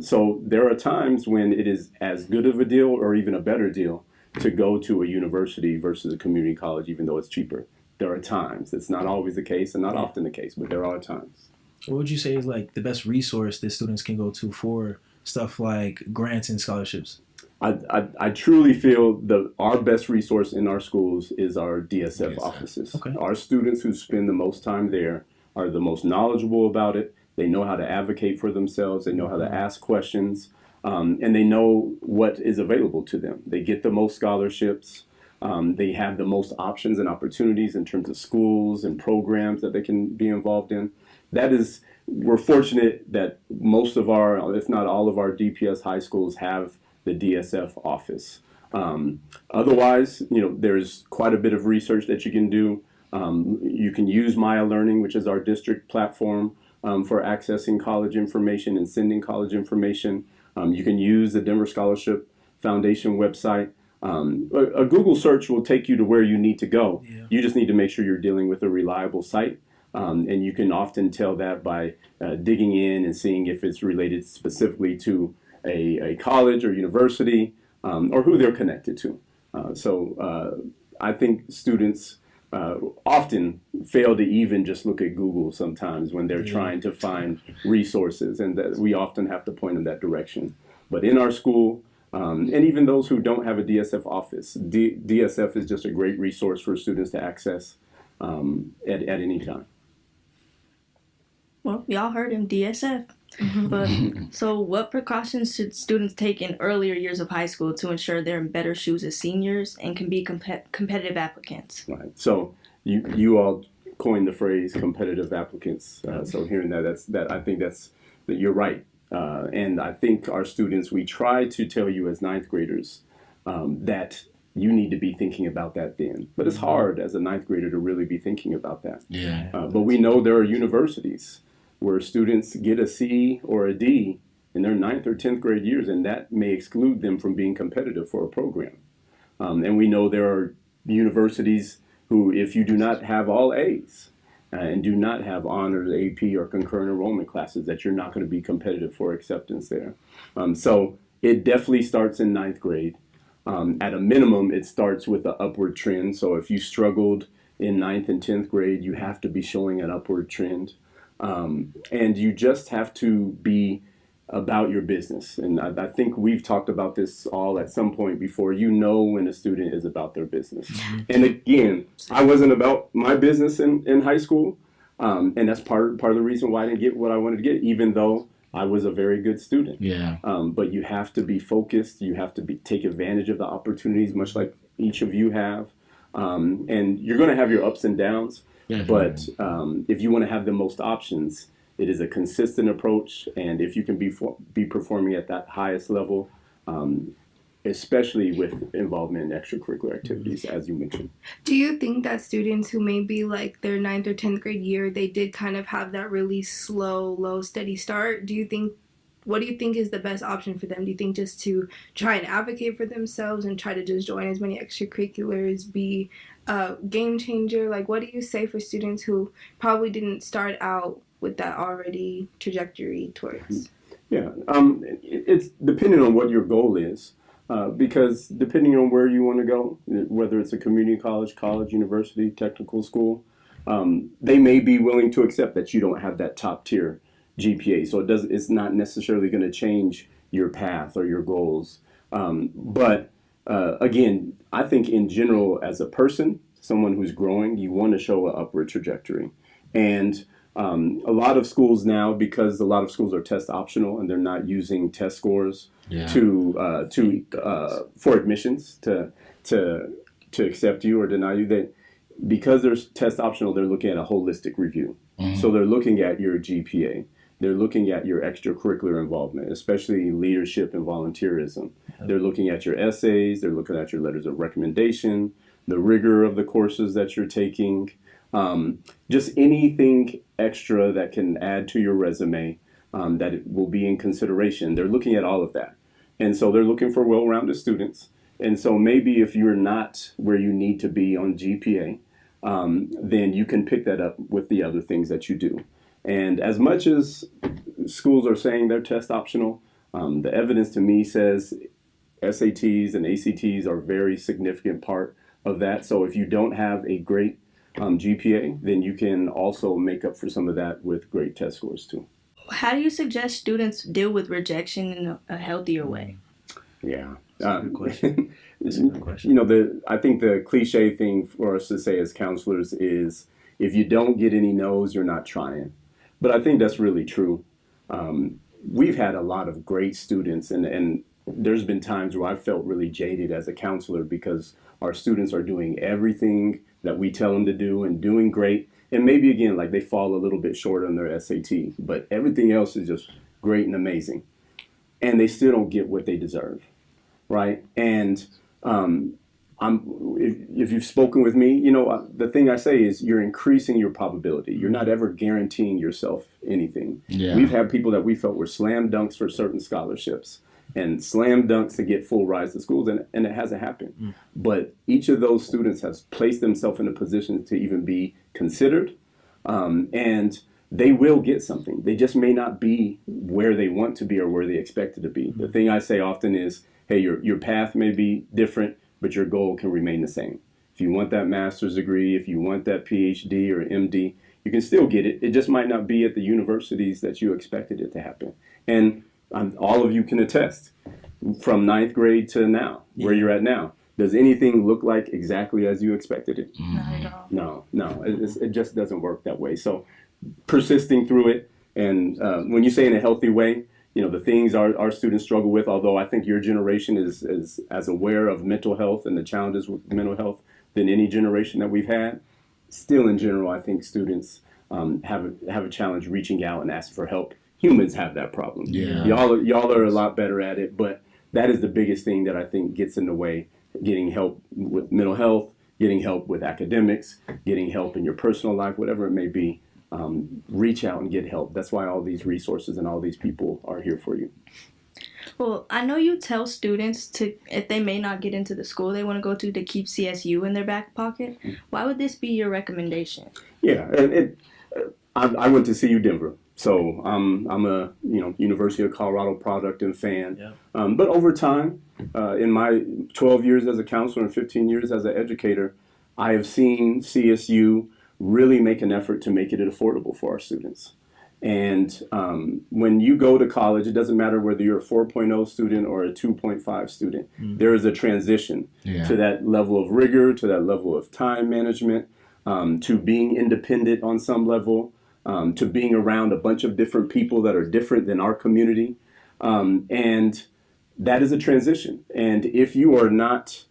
So there are times when it is as good of a deal or even a better deal to go to a university versus a community college, even though it's cheaper. There are times. It's not always the case and not often the case, but there are times. What would you say is like the best resource that students can go to for stuff like grants and scholarships? I truly feel our best resource in our schools is our DSF offices. Okay. Our students who spend the most time there are the most knowledgeable about it. They know how to advocate for themselves. They know how to ask questions. And they know what is available to them. They get the most scholarships. They have the most options and opportunities in terms of schools and programs that they can be involved in. We're fortunate that most of our, if not all of our DPS high schools have the DSF office. Otherwise, there's quite a bit of research that you can do. You can use Maya Learning, which is our district platform for accessing college information and sending college information. You can use the Denver Scholarship Foundation website. A Google search will take you to where you need to go. Yeah. You just need to make sure you're dealing with a reliable site. And you can often tell that by digging in and seeing if it's related specifically to a college or university or who they're connected to. So I think students often fail to even just look at Google sometimes when they're trying to find resources, and that we often have to point them that direction. But in our school, and even those who don't have a DSF office, DSF is just a great resource for students to access at any time. Well, y'all heard him, DSF. But so what precautions should students take in earlier years of high school to ensure they're in better shoes as seniors and can be competitive applicants? Right. So you all coined the phrase competitive applicants. So hearing that, I think that you're right. And I think our students, we try to tell you as ninth graders that you need to be thinking about that then. But it's hard as a ninth grader to really be thinking about that. Yeah. But we know there are universities where students get a C or a D in their ninth or 10th grade years, and that may exclude them from being competitive for a program. And we know there are universities who, if you do not have all A's and do not have honors, AP, or concurrent enrollment classes, that you're not going to be competitive for acceptance there. So it definitely starts in ninth grade. At a minimum, it starts with an upward trend. So if you struggled in ninth and 10th grade, you have to be showing an upward trend. And you just have to be about your business. And I think we've talked about this all at some point before. You know when a student is about their business. And again, I wasn't about my business in high school. And that's part of the reason why I didn't get what I wanted to get, even though I was a very good student. Yeah. But you have to be focused. You have to take advantage of the opportunities, much like each of you have. And you're going to have your ups and downs. But if you want to have the most options, it is a consistent approach. And if you can be performing at that highest level, especially with involvement in extracurricular activities, as you mentioned. Do you think that students who maybe like their 9th or 10th grade year, they did kind of have that really slow, low, steady start? What do you think is the best option for them? Do you think just to try and advocate for themselves and try to just join as many extracurriculars, be a game changer? Like, what do you say for students who probably didn't start out with that already trajectory towards? Yeah, it's depending on what your goal is. Because depending on where you want to go, whether it's a community college, university, technical school, they may be willing to accept that you don't have that top tier GPA. So it's not necessarily going to change your path or your goals. But again, I think in general, as a person, someone who's growing, you want to show an upward trajectory. And a lot of schools now, because a lot of schools are test optional and they're not using test scores for admissions to accept you or deny you, that because they're test optional, they're looking at a holistic review. So they're looking at your GPA. They're looking at your extracurricular involvement, especially leadership and volunteerism. They're looking at your essays. They're looking at your letters of recommendation, the rigor of the courses that you're taking, just anything extra that can add to your resume that it will be in consideration. They're looking at all of that. And so they're looking for well-rounded students. And so maybe if you're not where you need to be on GPA, then you can pick that up with the other things that you do. And as much as schools are saying they're test optional, the evidence to me says SATs and ACTs are a very significant part of that. So if you don't have a great GPA, then you can also make up for some of that with great test scores too. How do you suggest students deal with rejection in a healthier way? Yeah. That's a good question. That's a good question. I think the cliche thing for us to say as counselors is, if you don't get any no's, you're not trying. But I think that's really true. We've had a lot of great students, and there's been times where I felt really jaded as a counselor because our students are doing everything that we tell them to do and doing great. And maybe, again, like they fall a little bit short on their SAT, but everything else is just great and amazing. And they still don't get what they deserve, right? And if you've spoken with me, the thing I say is you're increasing your probability. You're not ever guaranteeing yourself anything. Yeah. We've had people that we felt were slam dunks for certain scholarships and slam dunks to get full rides to schools, and it hasn't happened. But each of those students has placed themselves in a position to even be considered, and they will get something. They just may not be where they want to be or where they expect to be. The thing I say often is, hey, your path may be different, but your goal can remain the same. If you want that master's degree, if you want that PhD or MD, you can still get it. It just might not be at the universities that you expected it to happen. And all of you can attest, from 9th grade to now, where you're at now. Does anything look like exactly as you expected it? Not at all. No. It just doesn't work that way. So persisting through it, and when you say in a healthy way, the things our students struggle with, although I think your generation is as aware of mental health and the challenges with mental health than any generation that we've had, still in general, I think students have a challenge reaching out and asking for help. Humans have that problem. Yeah. Y'all are a lot better at it, but that is the biggest thing that I think gets in the way. Getting help with mental health, getting help with academics, getting help in your personal life, whatever it may be. Reach out and get help. That's why all these resources and all these people are here for you. Well, I know you tell students to, if they may not get into the school they want to go to keep CSU in their back pocket. Why would this be your recommendation? Yeah, and I went to CU Denver, so I'm a University of Colorado product and fan. Yeah. But over time, in my 12 years as a counselor and 15 years as an educator, I have seen CSU really make an effort to make it affordable for our students. And when you go to college, it doesn't matter whether you're a 4.0 student or a 2.5 student. There is a transition to that level of rigor, to that level of time management, to being independent on some level, to being around a bunch of different people that are different than our community. And that is a transition. And if you are not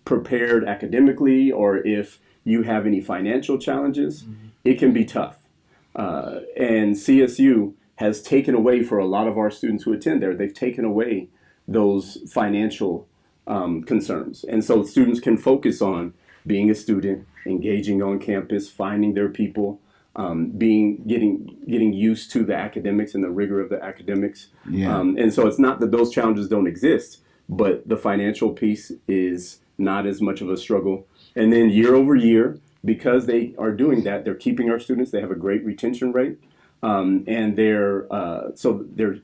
prepared academically, or if you have any financial challenges, it can be tough. And CSU has taken away, for a lot of our students who attend there, they've taken away those financial concerns. And so students can focus on being a student, engaging on campus, finding their people, getting used to the academics and the rigor of the academics. Yeah. And so it's not that those challenges don't exist, but the financial piece is not as much of a struggle. And then year over year, because they are doing that, they're keeping our students. They have a great retention rate, and they're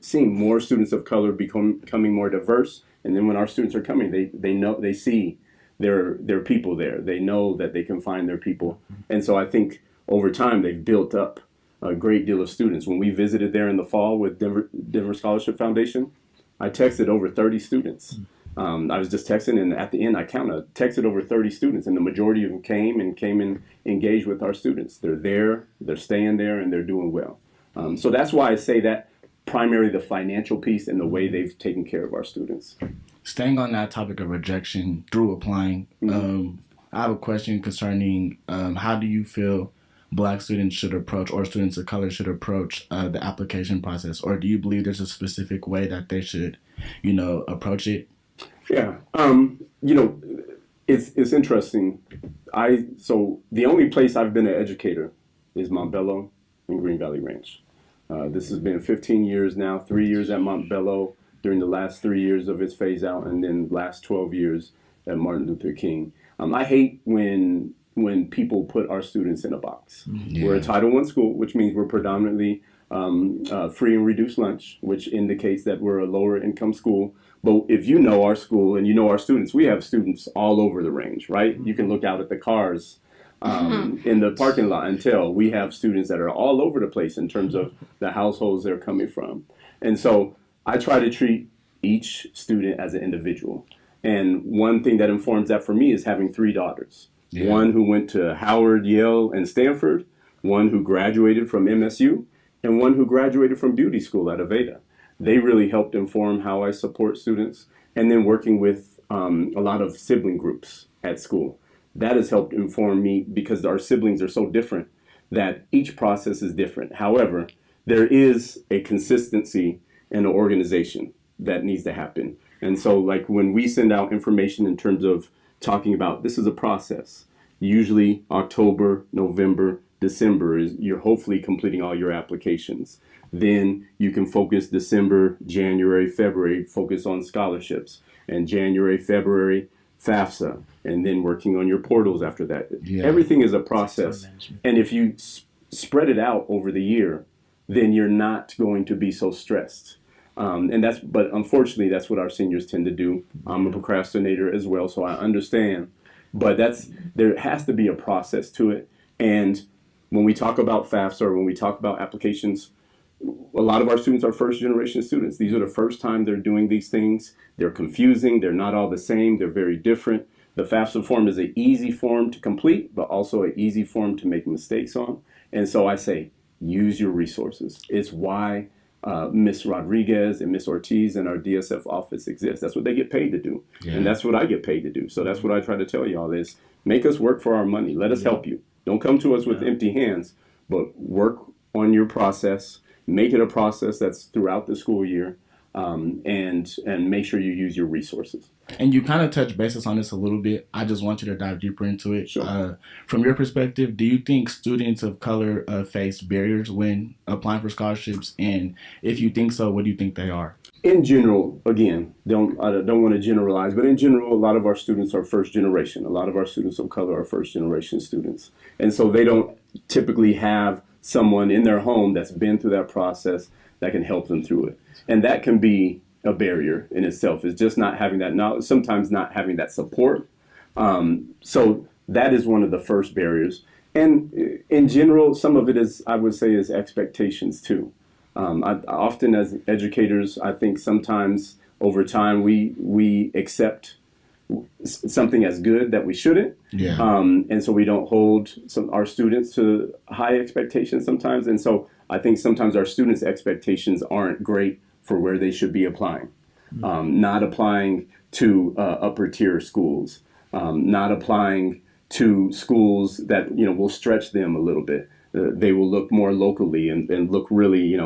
seeing more students of color becoming more diverse. And then when our students are coming, they see their people there. They know that they can find their people, and so I think over time they've built up a great deal of students. When we visited there in the fall with Denver Scholarship Foundation, I texted over 30 students. I was just texting, and at the end I texted over 30 students, and the majority of them came and engaged with our students. They're there, they're staying there, and they're doing well. So that's why I say that primarily the financial piece and the way they've taken care of our students. Staying on that topic of rejection through applying, I have a question concerning how do you feel Black students should approach, or students of color should approach the application process, or do you believe there's a specific way that they should, approach it? Yeah, it's interesting. So the only place I've been an educator is Montbello and Green Valley Ranch. This has been 15 years now, 3 years at Montbello during the last 3 years of its phase out, and then last 12 years at Martin Luther King. I hate when people put our students in a box. Yeah. We're a Title I school, which means we're predominantly free and reduced lunch, which indicates that we're a lower income school. But if you know our school and you know our students, we have students all over the range, right? You can look out at the cars in the parking lot and tell we have students that are all over the place in terms of the households they're coming from. And so I try to treat each student as an individual. And one thing that informs that for me is having 3 daughters. Yeah. One who went to Howard, Yale, and Stanford, one who graduated from MSU, and one who graduated from beauty school at Aveda. They really helped inform how I support students, and then working with a lot of sibling groups at school. That has helped inform me because our siblings are so different that each process is different. However, there is a consistency in the organization that needs to happen. And so like when we send out information in terms of talking about this is a process, usually October, November, December is you're hopefully completing all your applications. Then you can focus December, January, February, focus on scholarships, and January, February, FAFSA, and then working on your portals after that. Yeah. Everything is a process. And if you spread it out over the year, then you're not going to be so stressed. But unfortunately, that's what our seniors tend to do. I'm a procrastinator as well, so I understand. But there has to be a process to it. And when we talk about FAFSA or when we talk about applications, a lot of our students are first generation students. These are the first time they're doing these things. They're confusing. They're not all the same. They're very different. The FAFSA form is an easy form to complete, but also an easy form to make mistakes on. And so I say, use your resources. It's why Ms. Rodriguez and Ms. Ortiz in our DSF office exists. That's what they get paid to do. Yeah. And that's what I get paid to do. So that's what I try to tell y'all is Make us work for our money. Let us help you. Don't come to us with empty hands, but work on your process. Make it a process that's throughout the school year, and make sure you use your resources. And you kind of touched bases on this a little bit. I just want you to dive deeper into it. Sure. From your perspective, do you think students of color face barriers when applying for scholarships? And if you think so, what do you think they are? In general, again, I don't want to generalize, but in general, a lot of our students are first generation. A lot of our students of color are first generation students. And so they don't typically have someone in their home that's been through that process that can help them through it. And that can be a barrier in itself, is just not having that knowledge, sometimes not having that support. So that is one of the first barriers. And in general, some of it is, I would say, is expectations too. Often as educators, I think sometimes over time we accept something as good that we shouldn't. Yeah. And so we don't hold our students to high expectations sometimes. And so I think sometimes our students' expectations aren't great for where they should be applying. Not applying to upper tier schools, not applying to schools that, will stretch them a little bit. They will look more locally and look really,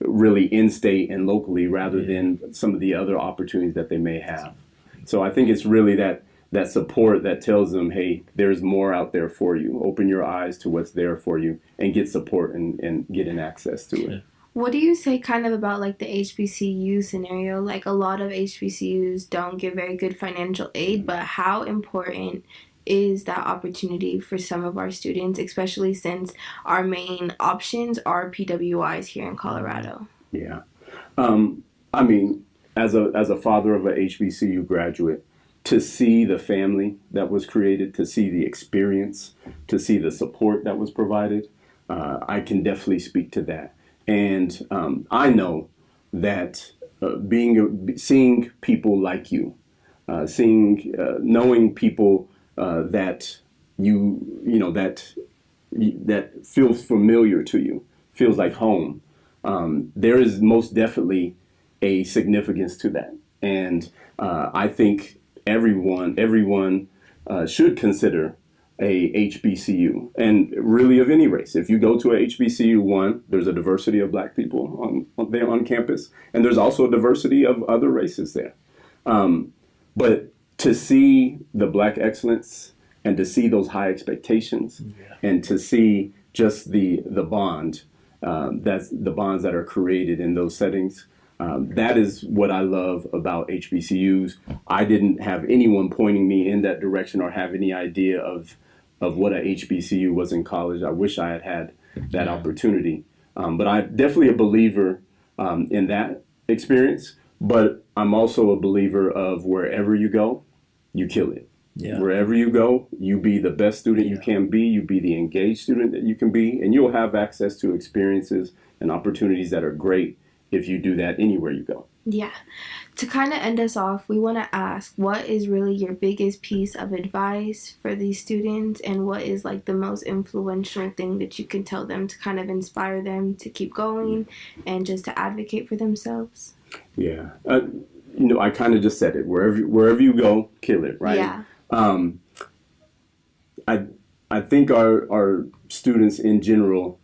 really in-state and locally rather than some of the other opportunities that they may have. So I think it's really that support that tells them, hey, there's more out there for you. Open your eyes to what's there for you and get support and getting access to it. What do you say kind of about like the HBCU scenario? Like a lot of HBCUs don't get very good financial aid, but how important is that opportunity for some of our students, especially since our main options are PWIs here in Colorado? Yeah. I mean, as a father of a HBCU graduate, to see the family that was created, to see the experience, to see the support that was provided, I can definitely speak to that. And I know that seeing people like you, knowing people that that feels familiar to you, feels like home, there is most definitely a significance to that. And I think everyone should consider a HBCU, and really of any race. If you go to a HBCU, one, there's a diversity of Black people there on campus, and there's also a diversity of other races there. But to see the Black excellence and to see those high expectations, and to see just the bond, that's the bonds that are created in those settings. That is what I love about HBCUs. I didn't have anyone pointing me in that direction or have any idea of what a HBCU was in college. I wish I had that opportunity. But I'm definitely a believer in that experience. But I'm also a believer of wherever you go, you kill it. Yeah. Wherever you go, you be the best student you can be. You be the engaged student that you can be. And you'll have access to experiences and opportunities that are great if you do that anywhere you go. Yeah. To kind of end us off, we want to ask, what is really your biggest piece of advice for these students, and what is like the most influential thing that you can tell them to kind of inspire them to keep going and just to advocate for themselves? Yeah. I kind of just said it. Wherever you go, kill it, right? Yeah. I think our students in general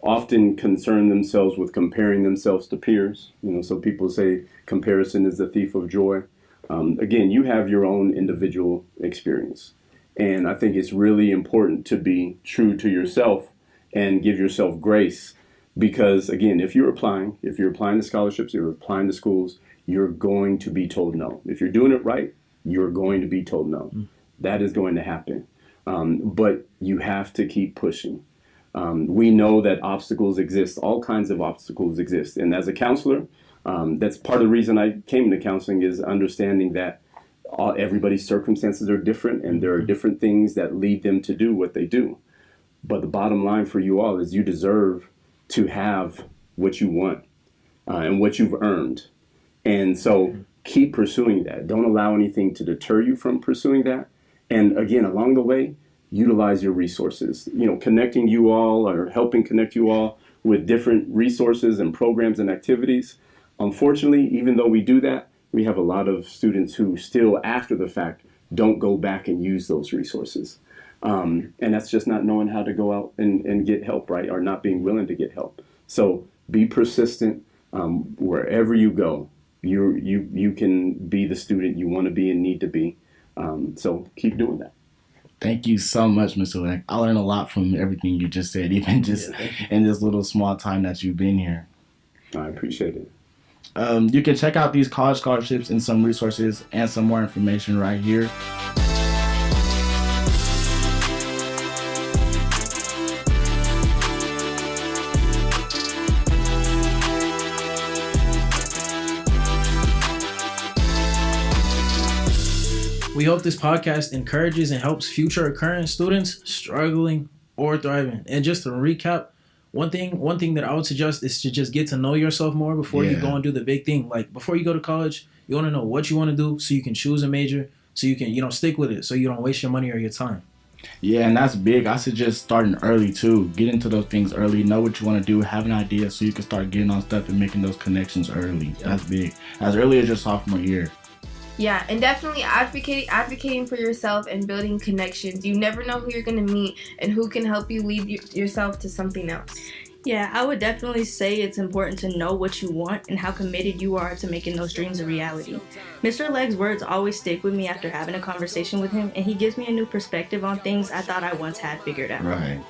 often concern themselves with comparing themselves to peers. So people say comparison is the thief of joy. Again, you have your own individual experience. And I think it's really important to be true to yourself and give yourself grace. Because again, if you're applying to scholarships, you're applying to schools, you're going to be told no. If you're doing it right, you're going to be told no. That is going to happen. But you have to keep pushing. We know that obstacles exist. All kinds of obstacles exist. And as a counselor, that's part of the reason I came to counseling, is understanding that everybody's circumstances are different, and there are different things that lead them to do what they do. But the bottom line for you all is you deserve to have what you want and what you've earned. And so keep pursuing that. Don't allow anything to deter you from pursuing that. And again, along the way, utilize your resources. Connecting you all, or helping connect you all with different resources and programs and activities. Unfortunately, even though we do that, we have a lot of students who still, after the fact, don't go back and use those resources. And that's just not knowing how to go out and get help, right? Or not being willing to get help. So be persistent wherever you go. You can be the student you want to be and need to be. So keep doing that. Thank you so much, Mr. Legg. I learned a lot from everything you just said, even just in this little small time that you've been here. I appreciate it. You can check out these college scholarships and some resources and some more information right here. We hope this podcast encourages and helps future or current students struggling or thriving. And just to recap, one thing that I would suggest is to just get to know yourself more before you go and do the big thing. Like before you go to college, you want to know what you want to do so you can choose a major, so you can, stick with it, so you don't waste your money or your time. Yeah, and that's big. I suggest starting early too. Get into those things early. Know what you want to do. Have an idea so you can start getting on stuff and making those connections early. Yep. That's big. As early as your sophomore year. Yeah, and definitely advocating for yourself and building connections. You never know who you're going to meet and who can help you lead yourself to something else. Yeah, I would definitely say it's important to know what you want and how committed you are to making those dreams a reality. Mr. Legg's words always stick with me after having a conversation with him, and he gives me a new perspective on things I thought I once had figured out. Right.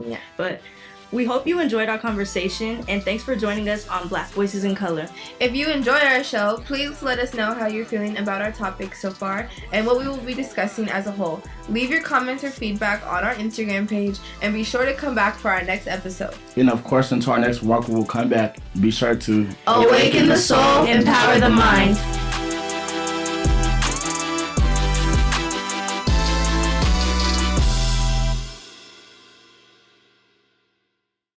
Yeah, but we hope you enjoyed our conversation, and thanks for joining us on Black Voices in Color. If you enjoyed our show, please let us know how you're feeling about our topics so far and what we will be discussing as a whole. Leave your comments or feedback on our Instagram page, and be sure to come back for our next episode. And of course, until our next walk, we'll come back. Be sure to awaken the soul, empower the mind.